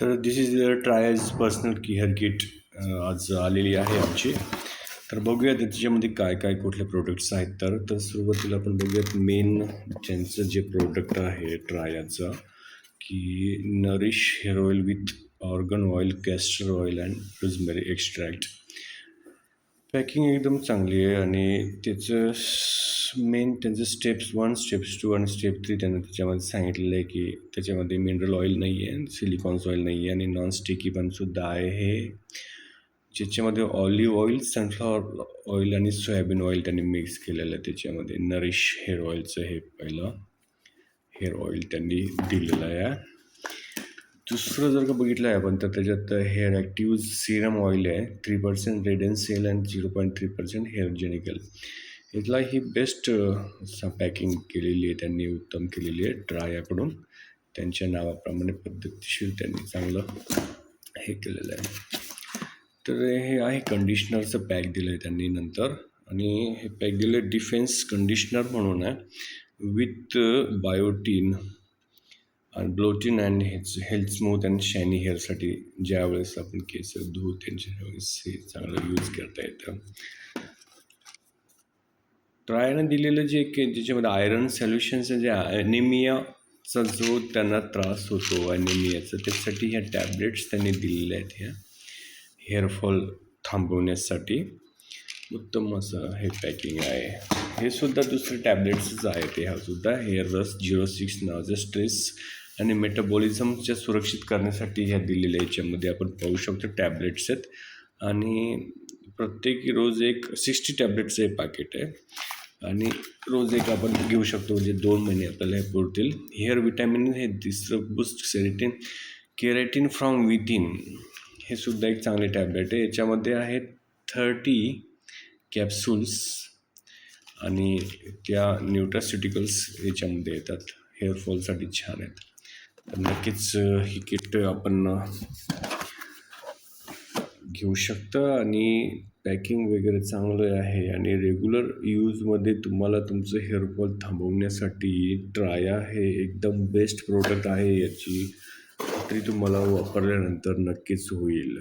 तर this is Traya's personal care kit आज आलेली आहे आमची. तर बघूया त्याच्यामध्ये काय काय कुठले प्रोडक्ट्स आहेत. तर सुरुवातीला आपण बघूयात मेन ज्यांचं जे प्रोडक्ट आहे ट्रायाचं, की nourish hair oil with organ oil, castor oil and rosemary extract. Packing एकदम चांगली आहे आणि त्याचं मेन त्यांचं स्टेप्स 1, स्टेप्स 2 आणि स्टेप 3 त्यांना त्याच्यामध्ये सांगितलेलं आहे की त्याच्यामध्ये मिनरल ऑइल नाही आहे, सिलिकॉन्स ऑइल नाही आहे आणि नॉन स्टिकी पण सुद्धा आहे. हे ज्याच्यामध्ये ऑलिव्ह ऑइल, सनफ्लॉवर ऑइल आणि सोयाबीन ऑइल त्यांनी मिक्स केलेलं आहे त्याच्यामध्ये. नरिश हेअर ऑइलचं हे पहिलं हेअर ऑइल त्यांनी दिलेलं आहे. दुसरं जर का बघितलं आहे आपण तर त्याच्यात हेअर ॲक्टिव्ह सिरम ऑइल आहे, 3% रेड सेल अँड 0.3% हेअर जेनिकल. इथला ही बेस्ट पॅकिंग केलेली आहे त्यांनी, उत्तम केलेली आहे ट्रायाकडून. त्यांच्या नावाप्रमाणे पद्धतशीर त्यांनी चांगलं हे केलेलं आहे. तर हे आहे कंडिशनरचं पॅक दिलं आहे त्यांनी नंतर. आणि हे पॅक दिलं आहे डिफेन्स कंडिशनर म्हणून आहे, विथ बायोटीन आणि ब्लोटीन and health smooth and shiny हेअरसाठी ज्यावेळेस आपण केस धुवू त्यांच्या वेळेस हे चांगलं यूज करता येतं. ट्रायाने दिलेलं जे ज्याच्यामध्ये आयरन सोल्युशन्स जे ॲनिमियाचा जो त्यांना त्रास होतो ॲनिमियाचा, त्यासाठी ह्या टॅबलेट्स त्यांनी दिलेल्या आहेत. ह्या हेअरफॉल थांबवण्यासाठी उत्तम असं हे पॅकिंग आहे. हे सुद्धा दुसरे टॅबलेट्सच आहेत. ह्या सुद्धा हेअर रस 06 नावाचं स्ट्रेस आणि मेटाबॉलिझमच्या सुरक्षित करण्यासाठी ह्या दिलेल्या याच्यामध्ये आपण पाहू शकतो टॅबलेट्स आहेत. आणि प्रत्येकी रोज एक 60 टॅबलेट्सचं हे पॅकेट आहे आणि रोज एक आपण घेऊ शकतो, म्हणजे 2 महिने आपल्याला हे पुरतील. हेअर विटॅमिन हे तिसरं बूस्ट केराटिन फ्रॉम विथिन, हे सुद्धा एक चांगले टॅबलेट आहे. याच्यामध्ये आहेत 30 कॅप्सूल्स आणि त्या न्यूट्रास्युटिकल्स याच्यामध्ये येतात. हेअरफॉलसाठी छान आहेत. तर नक्कीच ही किट आपण घेऊ शकता आणि पॅकिंग वगैरे चांगलं आहे आणि रेग्युलर यूजमध्ये तुम्हाला तुमचं हेअरफॉल थांबवण्यासाठी ट्राया हे एकदम बेस्ट प्रोडक्ट आहे. याची खात्री तुम्हाला वापरल्यानंतर नक्कीच होईल.